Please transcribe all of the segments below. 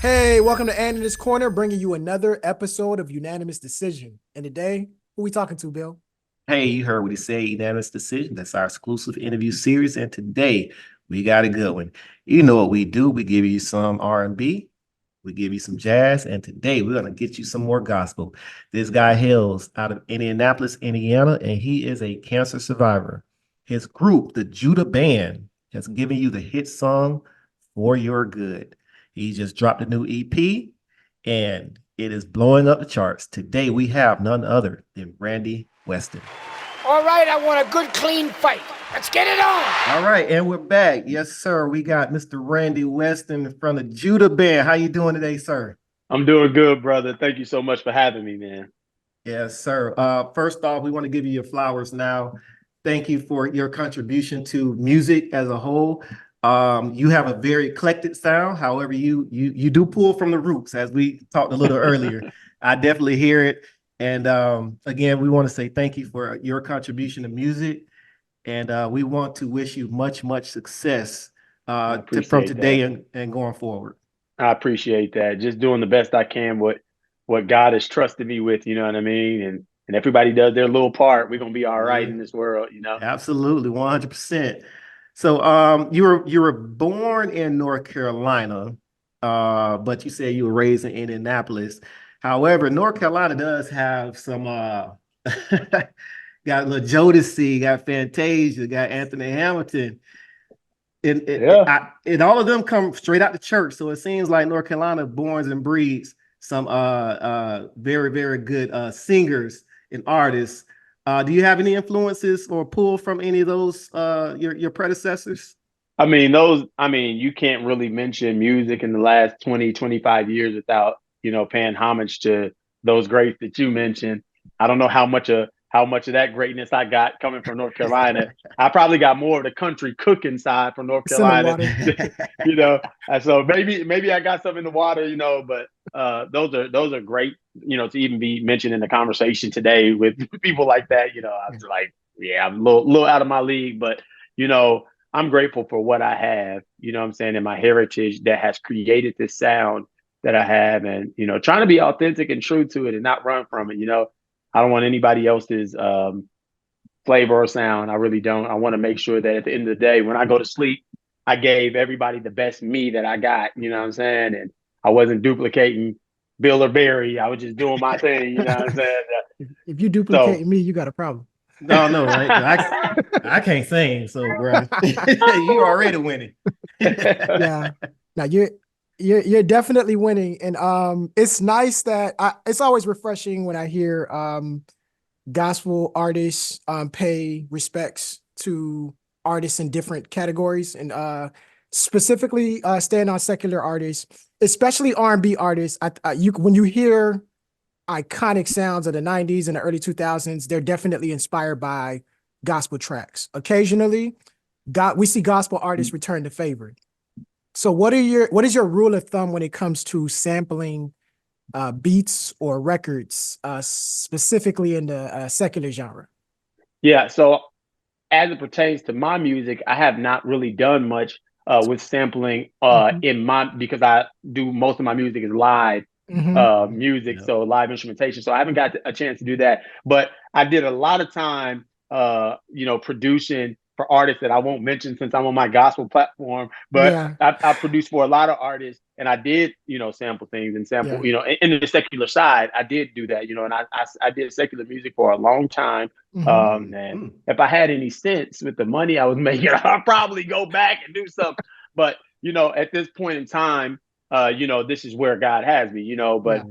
Hey, welcome to Unanimous Corner, bringing you another episode of Unanimous Decision. And today, who we talking to, Bill? Hey, you heard what he said, Unanimous Decision. That's our exclusive interview series. And today we got a good one. You know what we do. We give you some R&B, we give you some jazz, and today we're going to get you some more gospel. This guy hails out of Indianapolis, Indiana, and he is a cancer survivor. His group, the Judah Band, has given you the hit song For Your Good. He just dropped a new EP and it is blowing up the charts. Today we have none other than Randy Weston. All right, I want a good, clean fight. Let's get it on. All right, and we're back. Yes, sir. We got Mr. Randy Weston from the Judah Band. How you doing today, sir? I'm doing good, brother. Thank you so much for having me, man. Yes, sir. First off, we want to give you your flowers now. Thank you for your contribution to music as a whole. You have a very eclectic sound. However, you do pull from the roots, as we talked a little earlier. I definitely hear it. And again, we want to say thank you for your contribution to music. And we want to wish you much, much success I from appreciate today that. and going forward. I appreciate that. Just doing the best I can with what God has trusted me with, you know what I mean? And everybody does their little part. We're gonna be all right Yeah, in this world, you know. absolutely, 100%. So you were born in North Carolina, but you say you were raised in Indianapolis. However, North Carolina does have some got little Jodeci, got Fantasia, got Anthony Hamilton. Yeah. And all of them come straight out the church. So it seems like North Carolina borns and breeds some very, very good singers and artists. Do you have any influences or pull from any of those your predecessors? You can't really mention music in the last 20, 25 years without, paying homage to those greats that you mentioned. I don't know how much of that greatness I got coming from North Carolina. I probably got more of the country cooking side from North It's in the Carolina, water. you know. And so maybe I got some in the water, but those are great, to even be mentioned in the conversation today with people like that. I was like, yeah, I'm a little out of my league, but you know, I'm grateful for what I have, what I'm saying, in my heritage that has created this sound that I have, and trying to be authentic and true to it and not run from it. I don't want anybody else's flavor or sound. I really don't. I want to make sure that at the end of the day, when I go to sleep, I gave everybody the best me that I got, you know what I'm saying? And I wasn't duplicating Bill or Barry. I was just doing my thing, you know what I'm saying? If you So duplicate me, you got a problem. No, no, right? I can't sing, so bro, you already winning. Yeah. Now you're definitely winning. And it's nice that it's always refreshing when I hear gospel artists pay respects to artists in different categories and specifically staying on secular artists, especially R&B artists. You when you hear iconic sounds of the 90s and the early 2000s, they're definitely inspired by gospel tracks. Occasionally, we see gospel artists return the favor. So what is your rule of thumb when it comes to sampling beats or records, specifically in the secular genre? yeah, so as it pertains to my music, I have not really done much with sampling Mhm. in my because I do most of my music is live Mhm. music, Yep. so live instrumentation. So I haven't got a chance to do that, but I did a lot of time, producing for artists that I won't mention since I'm on my gospel platform. But Yeah. I produced for a lot of artists, and I did, sample things and sample, Yeah. in the secular side, I did do that, and I did secular music for a long time. Mhm. And Mm. if I had any sense with the money I was making, I'd probably go back and do something. But at this point in time, this is where God has me, Yeah. but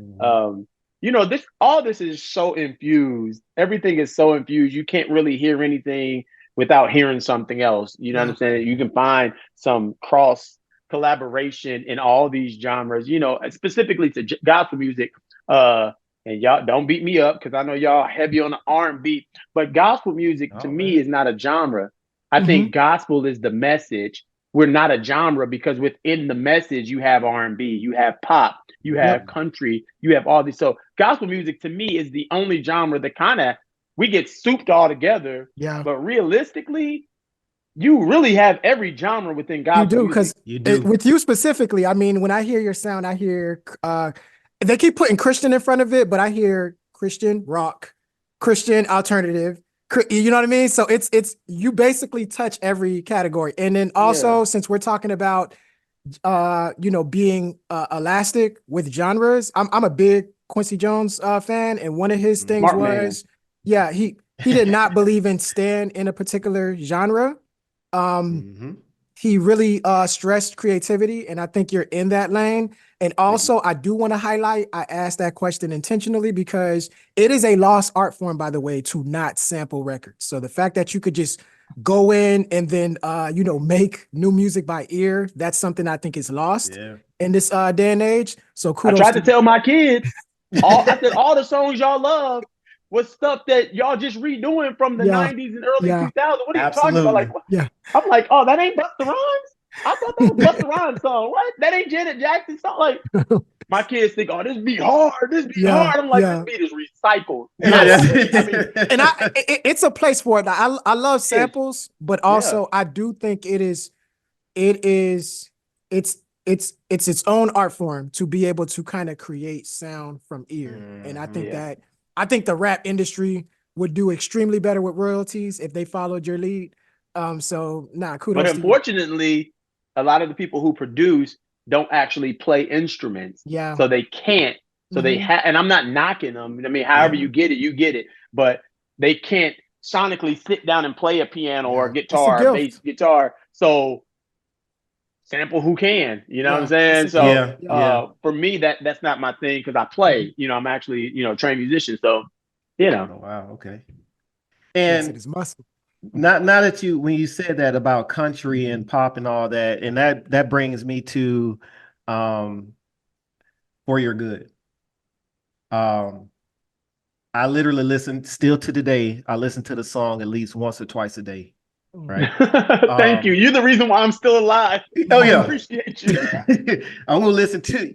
this is so infused. Everything is so infused. You can't really hear anything without hearing something else. You know what Yeah. I'm saying? You can find some cross collaboration in all these genres, specifically to gospel music. And y'all don't beat me up because I know y'all heavy on the R&B, but gospel music to All me right. is not a genre. I Mhm. think gospel is the message. We're not a genre because within the message you have R&B, you have pop, you Yep. have country, you have all these. So gospel music to me is the only genre that kind of we get souped all together. Yeah. But realistically, you really have every genre within You gospel do, music. because You do. with you specifically, I mean, when I hear your sound, I hear they keep putting Christian in front of it, but I hear Christian rock, Christian alternative. You know what I mean? So it's you basically touch every category. And then also, Yeah. since we're talking about being elastic with genres, I'm a big Quincy Jones fan, and one of his things Smart man. was, yeah, he did not believe in staying in a particular genre. Um, Mhm. he really stressed creativity, and I think you're in that lane. And also, I do want to highlight, I asked that question intentionally because it is a lost art form, by the way, to not sample records. So the fact that you could just go in and then make new music by ear, that's something I think is lost Yeah. in this day and age. So I kudos tried to to tell my kids, I said all the songs y'all love was stuff that y'all just redoing from the yeah, 90s and early yeah, 2000s. What are you talking about? Like, Absolutely. yeah. I'm like, oh, that ain't Busta Rhymes? I thought that was Busta Rhymes song. What? That ain't Janet Jackson song? Like, my kids think, oh, this beat hard. This beat Yeah, hard. I'm like, this yeah. beat is recycled. And Yeah, I Yes. agree. I mean, And it's a place for it. I love it is. samples, but Yeah. also I do think it is it's its own art form to be able to kind of create sound from ear. And Mhm. Yeah. I think the rap industry would do extremely better with royalties if they followed your lead. So But kudos to you. unfortunately, a lot of the people who produce don't actually play instruments. Yeah. So they can't. So they Hmm. have, and I'm not knocking them. I mean, however Yeah. you get it, you get it. But they can't sonically sit down and play a piano or Yeah. It's a guitar, bass gift. guitar. So sample who can, you know what I'm Yeah, it's saying? a gift. So Yeah. Yeah. Yeah. for me, that's not my thing because I Mhm. play, I'm actually, a trained musician. So, you know. Oh, wow. Okay. Yes, it And is muscle. not now that when you said that about country and pop and all that, and that brings me to um For Your Good. Um I literally listen still to today. I listen to the song at least once or twice a day, Mhm. right? Thank you. Um You're the reason why I'm still alive. oh I Mhm. yeah. appreciate you. I'm gonna listen to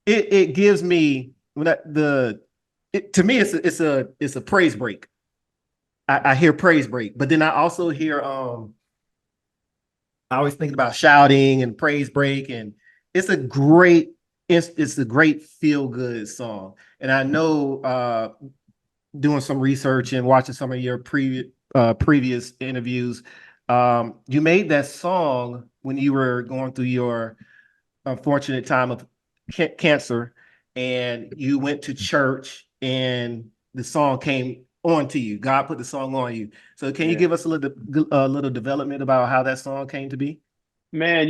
it. It gives me when to me it's a praise break. I hear praise break, but then I also hear I always thinking about shouting and praise break, and it's a great it's a great feel good song. And I know doing some research and watching some of your previous interviews, you made that song when you were going through your unfortunate time of cancer, and you went to church, and the song came on to you. God put the song on you. So, can you Yeah. give us a little development about how that song came to be? Man,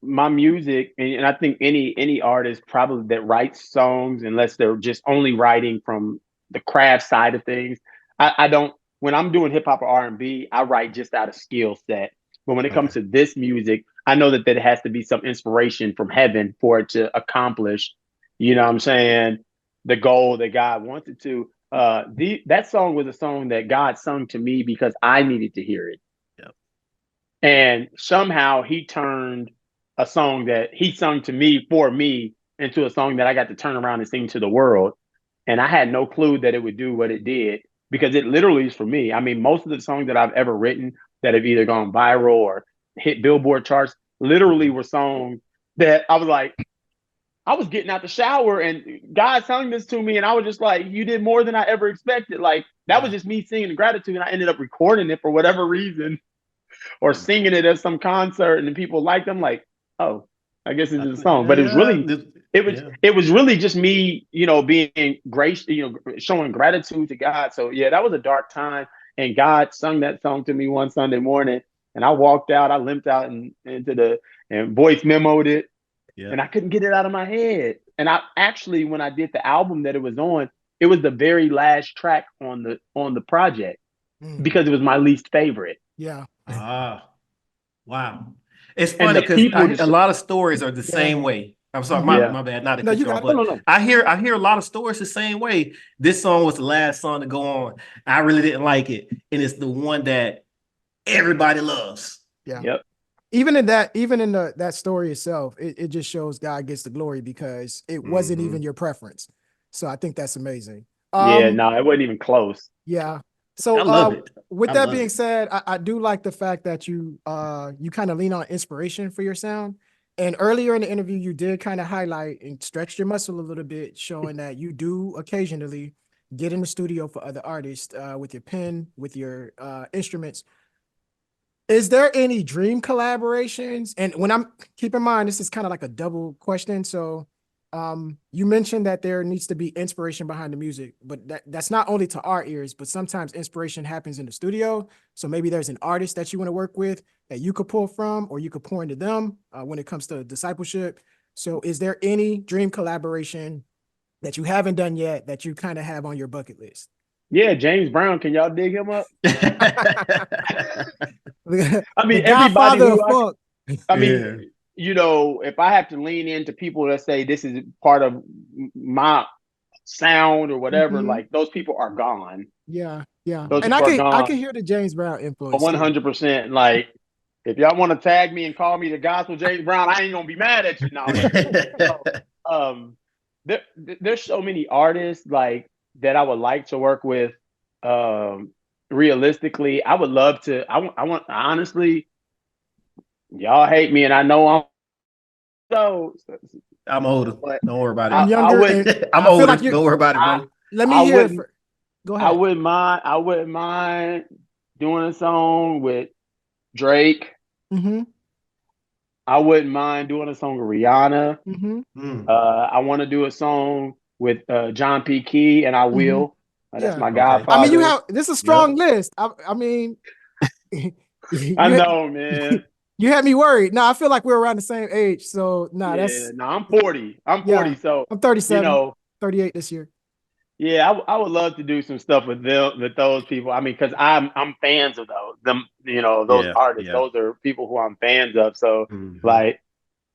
my music, and I think any artist probably that writes songs, unless they're just only writing from the craft side of things, I don't. When I'm doing hip hop or R&B, I write just out of skill set. But when it Okay. comes to this music, I know that there has to be some inspiration from heaven for it to accomplish. You know what I'm saying? The goal that God wanted to. That song was a song that God sung to me because I needed to hear it. Yep. And somehow he turned a song that he sung to me for me into a song that I got to turn around and sing to the world. And I had no clue that it would do what it did because it literally is for me. I mean, most of the songs that I've ever written that have either gone viral or hit Billboard charts literally Mhm. were songs that I was like, I was getting out the shower and God sung this to me. And I was just like, you did more than I ever expected. Like, that was Yeah. just me singing gratitude. And I ended up recording it for whatever reason or singing it at some concert and people liked them like, oh, I guess it's just a song. Yeah, But it was yeah, really it was yeah. it was really just me, being gracious, showing gratitude to God. So yeah, that was a dark time. And God sung that song to me one Sunday morning. And I walked out, I limped out into and voice memoed it, Yeah. and I couldn't get it out of my head. And I actually, when I did the album that it was on, it was the very last track on the project Mm. because it was my least favorite. Yeah. Ah, wow. It's And funny the because people a just lot of stories are the Yeah. same way. I'm sorry, Hmm. yeah. my bad, not to No, cut you you off, got No, but no, no. I hear a lot of stories the same way. This song was the last song to go on. I really didn't like it, and it's the one that everybody loves. Yeah. Yep. Even in that story itself, it just shows God gets the glory because it wasn't Hmm. even your preference. So I think that's amazing. Yeah, no, it wasn't even close. Yeah. So I love it. with I that love being it. said, I do like the fact that you kind of lean on inspiration for your sound. And earlier in the interview, you did kind of highlight and stretch your muscle a little bit, showing that you do occasionally get in the studio for other artists with your pen, with your instruments. Is there any dream collaborations? And when I'm keep in mind, this is kind of like a double question. So you mentioned that there needs to be inspiration behind the music, but that's not only to our ears, but sometimes inspiration happens in the studio. So maybe there's an artist that you want to work with that you could pull from, or you could pour into them when it comes to discipleship. So is there any dream collaboration that you haven't done yet that you kind of have on your bucket list? Yeah, James Brown. Can y'all dig him up? I The mean, everybody Godfather of who funk. I Yeah. mean, if I have to lean into people that say this is part of my sound or whatever, Mhm. like those people are gone. Yeah, yeah. Those And people are I gone can hear the James Brown influence too. 100%. Like, if y'all want to tag me and call me the gospel James Brown, I ain't gonna be mad at you now. But so, um, there's so many artists like that I would like to work with. Realistically, I would love to. I want honestly, y'all hate me, and I know I'm so. I'm older. But Don't worry about I'm I younger, would and I'm I feel older. like you. Don't worry about it, I bro. Let I me hear it. wouldn't Go I ahead. wouldn't mind. I wouldn't mind doing a song with Drake. Mm-hmm. I wouldn't mind doing a song with Rihanna. Mm-hmm. I want to do a song with John P. Key, and I Mm-hmm. will. That's Yeah. my Okay. I mean, you godfather. have this is a strong Yep. list. I mean, I you know, man. you had me worried. No, I feel like we're around the same age. So no, Yeah, that's no, I'm 40. I'm yeah. 40. So, I'm you 37, know, 38 this year. yeah, I would love to do some stuff with them, with those people. I mean, because I'm fans of those Yeah. artists. Yeah. Those are people who I'm fans of. So, Mhm. like,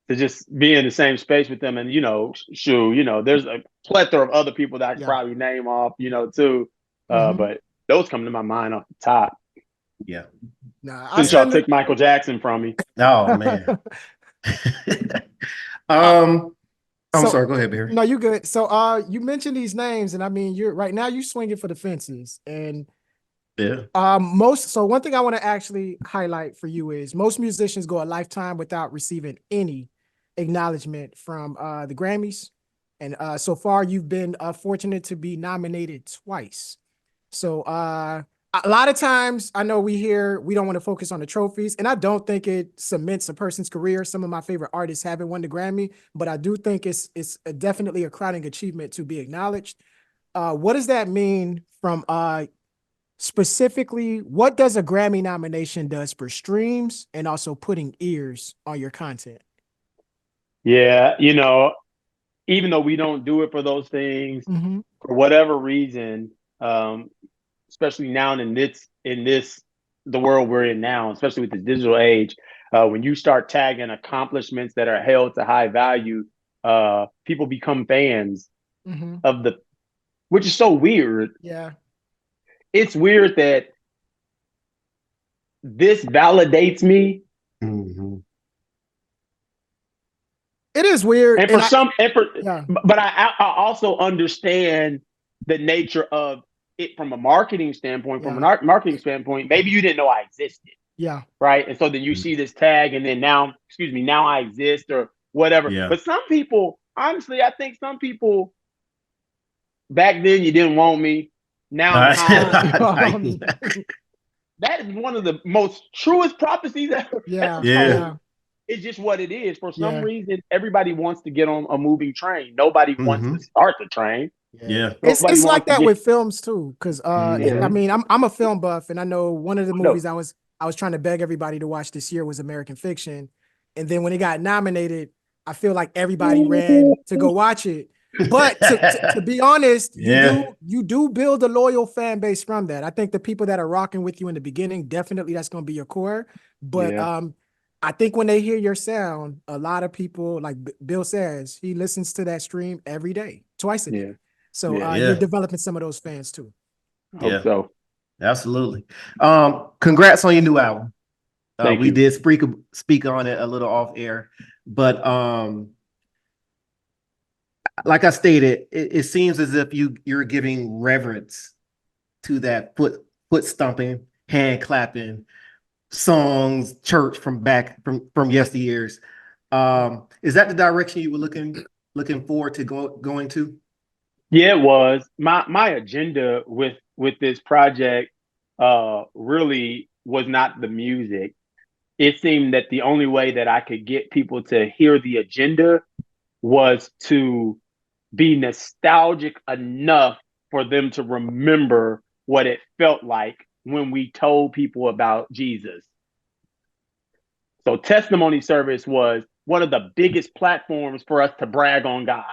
to just be in the same space with them, and there's a plethora of other people that I could Yeah. probably name off, too. Mm-hmm. But those come to my mind off the top. Yeah. Nah, I Since y'all spend took Michael Jackson from me, Oh man. uh, I'm so sorry. Go ahead, Barry. no, you good. So you mentioned these names, and I mean you're right now you swinging for the fences. And Yeah. one thing I want to actually highlight for you is most musicians go a lifetime without receiving any acknowledgement from the Grammys. And so far you've been fortunate to be nominated twice. So a lot of times I know we don't want to focus on the trophies, and I don't think it cements a person's career. Some of my favorite artists haven't won the Grammy, but I do think it's definitely a crowning achievement to be acknowledged. What does that mean from specifically, what does a Grammy nomination does for streams and also putting ears on your content? yeah, even though we don't do it for those things, Mm-hmm. for whatever reason, um, especially now in this the world we're in now, especially with the digital age, when you start tagging accomplishments that are held to high value, people become fans Mm-hmm. of which is so weird. Yeah. It's weird that this validates me, Mhm. It is weird. and for some, Yeah, but I also understand the nature of it from a marketing standpoint. From an yeah, marketing standpoint, maybe you didn't know I existed, yeah, right? And so then you see this tag, and then now, excuse me, now I exist or whatever. Yeah. But some people, honestly, I think some people back then you didn't want me. Now I'm high. That is one of the most truest prophecies ever, yeah, ever Yeah. told. yeah, It's just what it is. For some yeah, reason, everybody wants to get on a moving train. Nobody wants to Hmm. start the train. yeah. Yeah. Nobody It's like wants to that get. with films too, because Yeah, I Hmm. mean I'm a film buff, and I know one of the I know. movies I was trying to beg everybody to watch this year was American Fiction, and then when it got nominated, I feel like everybody ran to go watch it. But to be honest, Yeah. you do build a loyal fan base from that. I think the people that are rocking with you in the beginning, definitely that's going to be your core. But Yeah, I think when they hear your sound, a lot of people, like Bill says, he listens to that stream every day, twice a yeah, day. So yeah. you're Yeah. developing some of those fans too. I hope Yeah. so. Absolutely. Congrats on your new album. Thank We you. did speak on it a little off air, but like I stated, it seems as if you're giving reverence to that foot stomping, hand clapping songs, church from back from yesteryears. Is that the direction you were looking forward to going to? Yeah, it was. My agenda with this project really was not the music. It seemed that the only way that I could get people to hear the agenda was to be nostalgic enough for them to remember what it felt like when we told people about Jesus. So testimony service was one of the biggest platforms for us to brag on God,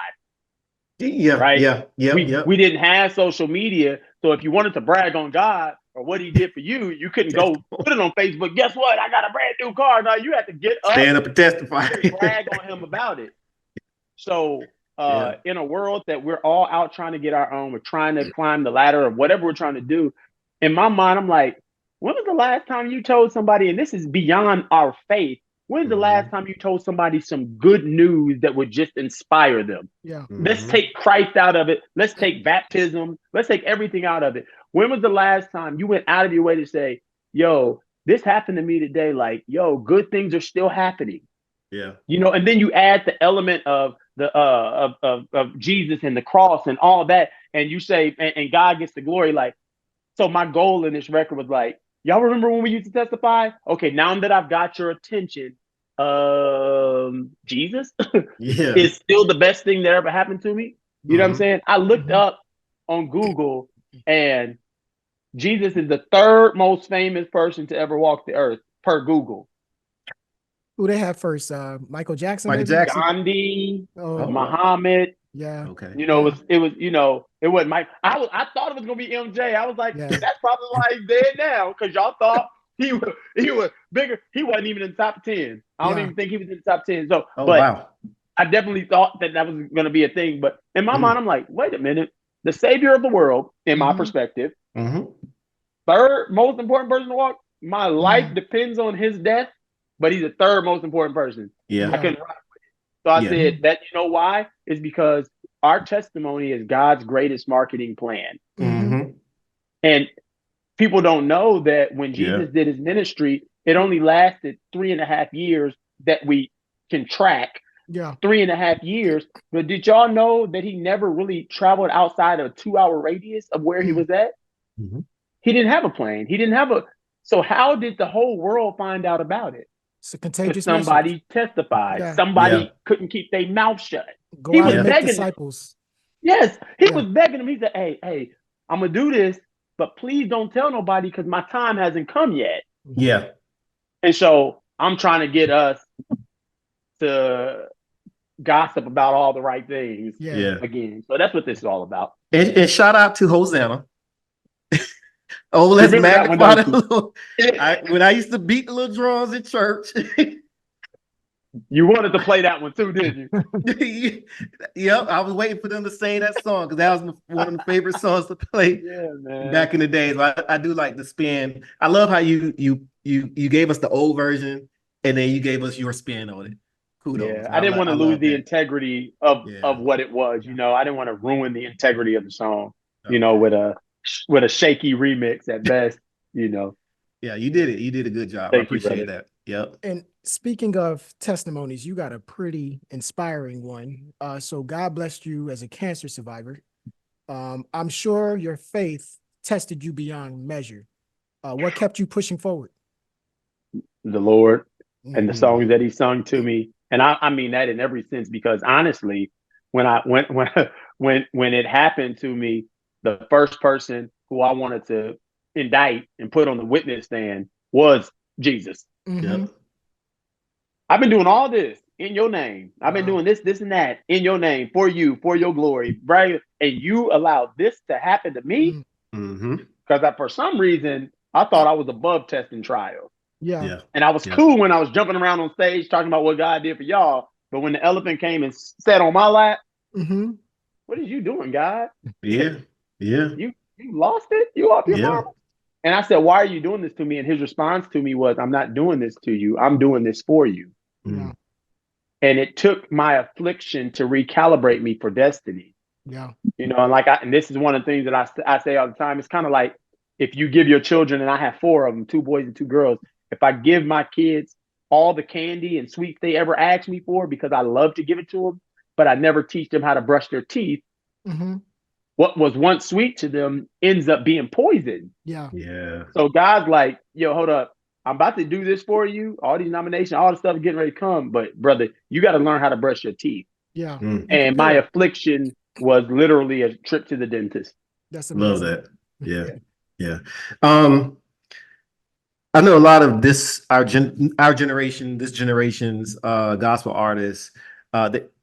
Yeah, right? yeah, yep, yep. We didn't have social media, so if you wanted to brag on God or what he did for you, you couldn't go put it on Facebook. Guess what? I got a brand new car. No, you had to get up, stand up and testify, and brag on him about it. So yeah. in a world that we're all out trying to get our own, we're trying to climb the ladder of whatever we're trying to do. In my mind, I'm like, when was the last time you told somebody, and this is beyond our faith, when's the last time you told somebody some good news that would just inspire them? Yeah. Let's take Christ out of it. Let's take baptism. Let's take everything out of it. When was the last time you went out of your way to say, yo, this happened to me today? Like, yo, good things are still happening. Yeah. You know, and then you add the element of the of Jesus and the cross and all that, and you say, and God gets the glory. Like, so my goal in this record was like, y'all remember when we used to testify? Okay, now that I've got your attention, Jesus Yeah. is still the best thing that ever happened to me. You know what I'm saying? I looked up on Google, and Jesus is the third most famous person to ever walk the earth per Google. Who they have first? Michael Jackson, Michael maybe? Jackson. Gandhi, Oh, Muhammad. yeah. Okay. You know, it was, you know, it wasn't Mike. I thought it was gonna be MJ. I was like, Yeah. that's probably why he's dead now, because y'all thought he was bigger. He wasn't even in the top 10. I don't Yeah. even think he was in the top 10. So, Oh, but wow. I definitely thought that was gonna be a thing. But in my mind, I'm like, wait a minute, the savior of the world, in my perspective, third most important person to walk. My life depends on his death, but he's the third most important person. Yeah. I couldn't rock with it. So I said that, you know why? Is because our testimony is God's greatest marketing plan. And people don't know that when Jesus did his ministry, it only lasted 3.5 years that we can track. Yeah. 3.5 years. But did y'all know that he never really traveled outside of a 2-hour radius of where he was at? He didn't have a plane. He didn't have a. So how did the whole world find out about it? It's a contagious Somebody message. testified. Yeah. Somebody couldn't keep their mouth shut. Go He out was and make begging disciples. Yes, he was begging him. He said, hey, I'm gonna do this, but please don't tell nobody because my time hasn't come yet. Yeah. And so I'm trying to get us to gossip about all the right things again. So that's what this is all about. And shout out to Hosanna. Oh, let's magnify that little. When I used to beat the little drums in church. You wanted to play that one too, didn't you? Yep, I was waiting for them to sing that song because that was one of the favorite songs to play back in the days. I do like the spin. I love how you gave us the old version and then you gave us your spin on it. Kudos. Yeah, I didn't want to lose the integrity of what it was. You know, I didn't want to ruin the integrity of the song. You know, with a shaky remix at best. You know. Yeah, you did it. You did a good job. I appreciate that. Yep. And speaking of testimonies, you got a pretty inspiring one. So God blessed you as a cancer survivor. I'm sure your faith tested you beyond measure. What kept you pushing forward? The Lord and the songs that he sung to me. And I mean that in every sense, because honestly, when it happened to me, the first person who I wanted to indict and put on the witness stand was Jesus. Yep. I've been doing all this in your name. I've been doing this, and that in your name for you, for your glory, right? And you allowed this to happen to me because for some reason I thought I was above testing trials. Yeah. And I was cool when I was jumping around on stage talking about what God did for y'all. But when the elephant came and sat on my lap, what are you doing, God? Yeah. Yeah. You lost it? You off your mama? And I said, why are you doing this to me? And his response to me was, I'm not doing this to you. I'm doing this for you. Yeah. And it took my affliction to recalibrate me for destiny. Yeah. You know, and and this is one of the things that I say all the time. It's kind of like if you give your children, and I have 4 of them, 2 boys and 2 girls, if I give my kids all the candy and sweets they ever ask me for because I love to give it to them, but I never teach them how to brush their teeth, what was once sweet to them ends up being poison. Yeah. Yeah. So God's like, yo, hold up. I'm about to do this for you. All these nominations, all the stuff getting ready to come. But brother, you got to learn how to brush your teeth. Yeah. And my affliction was literally a trip to the dentist. That's amazing. Love that. Yeah. Yeah. I know a lot of our generation, this generation's gospel artists,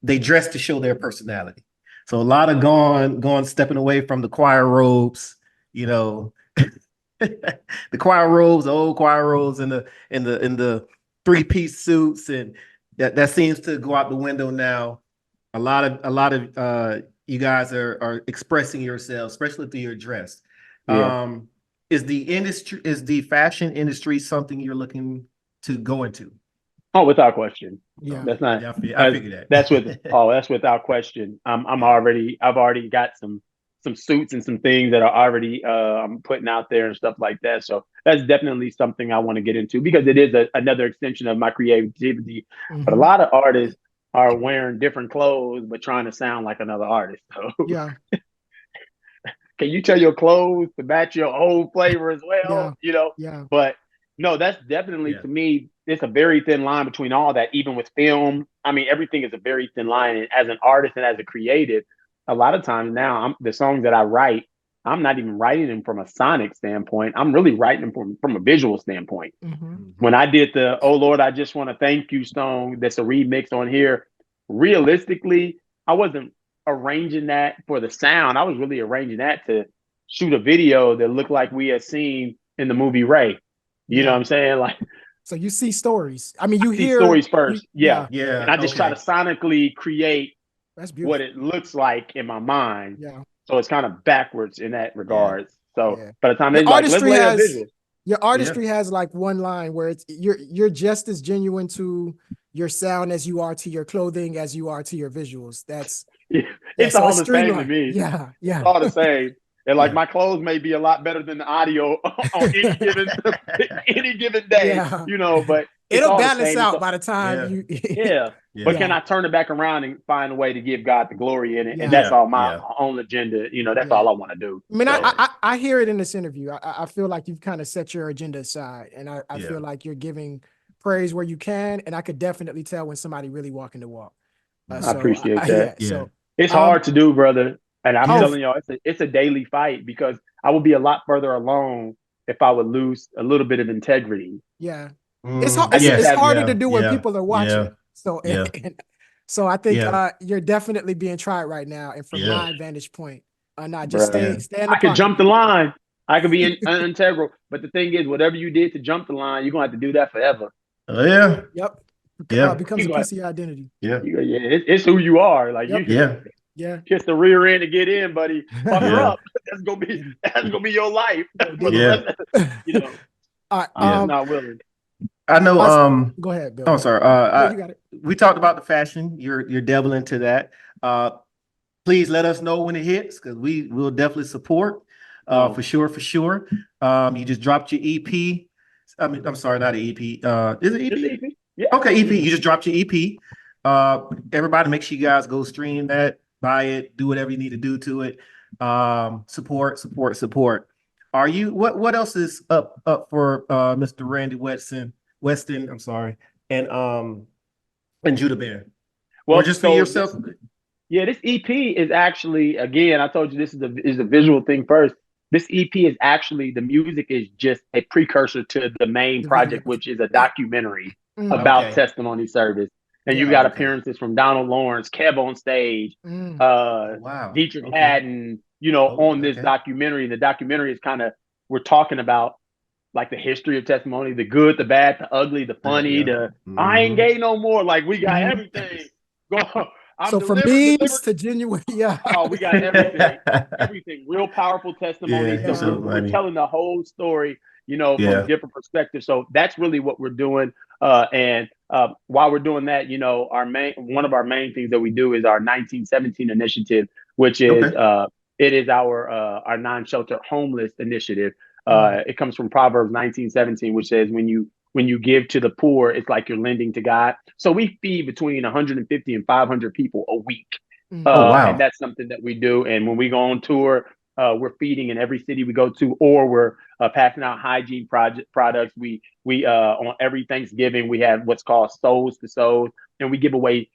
they dress to show their personality. So a lot of stepping away from the choir robes, you know, the choir robes, the old choir robes, in the 3-piece suits, and that seems to go out the window now. A lot of you guys are expressing yourselves, especially through your dress. Yeah. Is the fashion industry something you're looking to go into? Oh, without question. Yeah. That's not. Yeah, I figured that. That's without question. I've already got some suits and some things that are already I'm putting out there and stuff like that. So that's definitely something I want to get into because it is another extension of my creativity. But a lot of artists are wearing different clothes but trying to sound like another artist. So Yeah. can you tell your clothes to match your old flavor as well? Yeah. But no, that's definitely to me, it's a very thin line between all that, even with film. I mean, everything is a very thin line. And as an artist and as a creative, a lot of times now the songs that I write, I'm not even writing them from a sonic standpoint. I'm really writing them from a visual standpoint. When I did the "Oh Lord, I Just Want to Thank You" song, that's a remix on here, realistically, I wasn't arranging that for the sound. I was really arranging that to shoot a video that looked like we had seen in the movie Ray. You know what I'm saying? Like, so you see stories. I mean, you see hear stories first. Yeah. Yeah. And I just try to sonically create what it looks like in my mind. Yeah. So it's kind of backwards in that regard. So by the time your they like, let's lay a visual. Your artistry has like one line where it's you're just as genuine to your sound as you are to your clothing, as you are to your visuals. It's all the same to me. Yeah. It's all the same. And like my clothes may be a lot better than the audio on any given day, but it'll balance out by the time you. But can I turn it back around and find a way to give God the glory in it? And that's all my own agenda. That's all I want to do. I mean, I hear it in this interview. I feel like you've kind of set your agenda aside, and I feel like you're giving praise where you can, and I could definitely tell when somebody really walking the walk. I appreciate that. So it's hard to do, brother. And I'm telling y'all, it's a daily fight because I would be a lot further along if I would lose a little bit of integrity. Yeah. It's harder to do when people are watching. So, so I think you're definitely being tried right now. And from my vantage point, not just stay in the I could jump the line. I could be integral. But the thing is, whatever you did to jump the line, you're going to have to do that forever. Oh, yeah. Yep. Becomes a piece of your identity. Yeah. It's who you are. Like kiss the rear end to get in, buddy. Fuck her up. That's gonna be your life. I'm not willing. I know. Go ahead, Bill. I'm sorry. You got it. We talked about the fashion. You're dabbling into that. Please let us know when it hits because we will definitely support. For sure. You just dropped your EP. I'm sorry, not an EP. Is it EP? Yeah. Okay, EP. You just dropped your EP. Everybody, make sure you guys go stream that, buy it, do whatever you need to do to it. Support. Are you what else is up for Mr. Randy Weston, I'm sorry, and Judah Band? Well, or just for yourself. This EP is actually, again, I told you this is a visual thing first. This EP is actually, the music is just a precursor to the main project, which is a documentary about testimony service. And you got appearances from Donald Lawrence, Kev on stage, Dietrich Haddon, on this documentary. The documentary is we're talking about like the history of testimony, the good, the bad, the ugly, the funny, I ain't gay no more. Like we got everything. So from memes to genuine, Oh, we got everything. Real powerful testimony. So we're telling the whole story, from different perspectives. So that's really what we're doing. And while we're doing that, one of our main things that we do is our 1917 initiative, which is it is our non-shelter homeless initiative. It comes from Proverbs 19:17, which says, when you give to the poor, it's like you're lending to God. So we feed between 150 and 500 people a week. Oh, wow. And that's something that we do. And when we go on tour, we're feeding in every city we go to, or we're passing out hygiene products. We on every Thanksgiving, we have what's called Souls to Souls, and we give away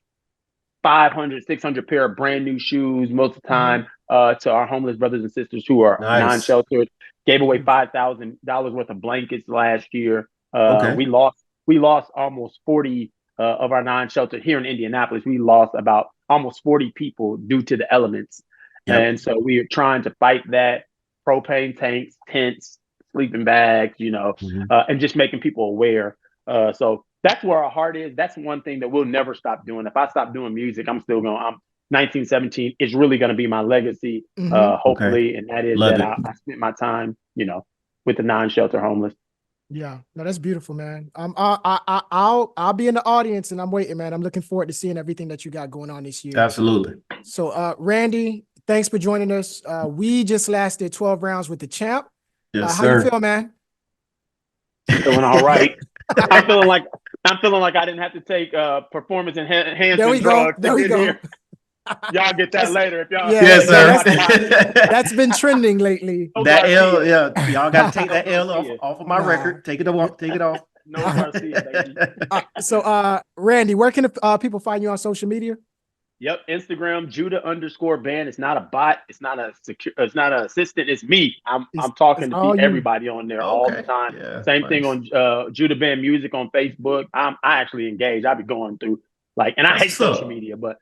500, 600 pair of brand new shoes most of the time to our homeless brothers and sisters who are non-sheltered. Gave away $5,000 worth of blankets last year. We lost almost 40 of our non-sheltered here in Indianapolis. We lost about almost 40 people due to the elements. Yep. And so we are trying to fight that. Propane tanks, tents, sleeping bags, and just making people aware. So that's where our heart is. That's one thing that we'll never stop doing. If I stop doing music, I'm still going. 1917 is really going to be my legacy, hopefully, and that is that I spent my time, with the non-shelter homeless. Yeah, no, that's beautiful, man. I'll be in the audience and I'm waiting, man. I'm looking forward to seeing everything that you got going on this year. Absolutely. So, Randy, thanks for joining us. We just lasted 12 rounds with the champ. Yes, how sir. you feel, man? Feeling all right. I'm feeling like I didn't have to take performance enhancing drugs. There we go. Here. Y'all get that later if y'all. Yes, sir. That's been trending lately. That L, y'all got to take that L off of my record. Take it off. No Garcia, baby. So, Randy, where can people find you on social media? Yep, Instagram, Judah_band. It's not a bot. It's not a assistant. It's me. I'm talking to everybody on there all the time. Yeah, Same thing on Judah Band Music on Facebook. I actually engage. I be going through and I hate social media, but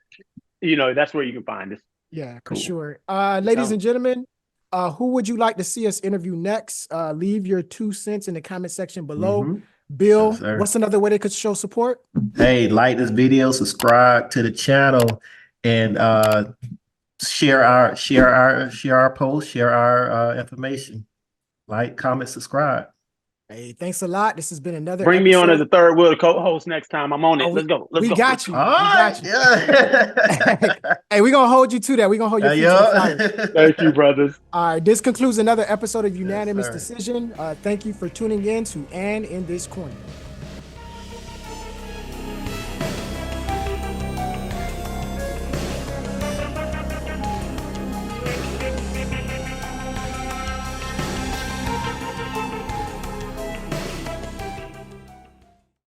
that's where you can find us. Yeah, for sure. Ladies and gentlemen, who would you like to see us interview next? Leave your 2 cents in the comment section below. Bill, what's another way they could show support? Hey, like this video, subscribe to the channel, and share our post, share our information. Like, comment, subscribe. Hey, thanks a lot. This has been another Bring me on as a third wheel co-host next time. I'm on it. Let's go. We got you. Yeah. Hey, we're gonna hold you to that. We're gonna hold you to the fire. Thank you, brothers. All right, this concludes another episode of Unanimous Decision. Thank you for tuning in to And in This Corner.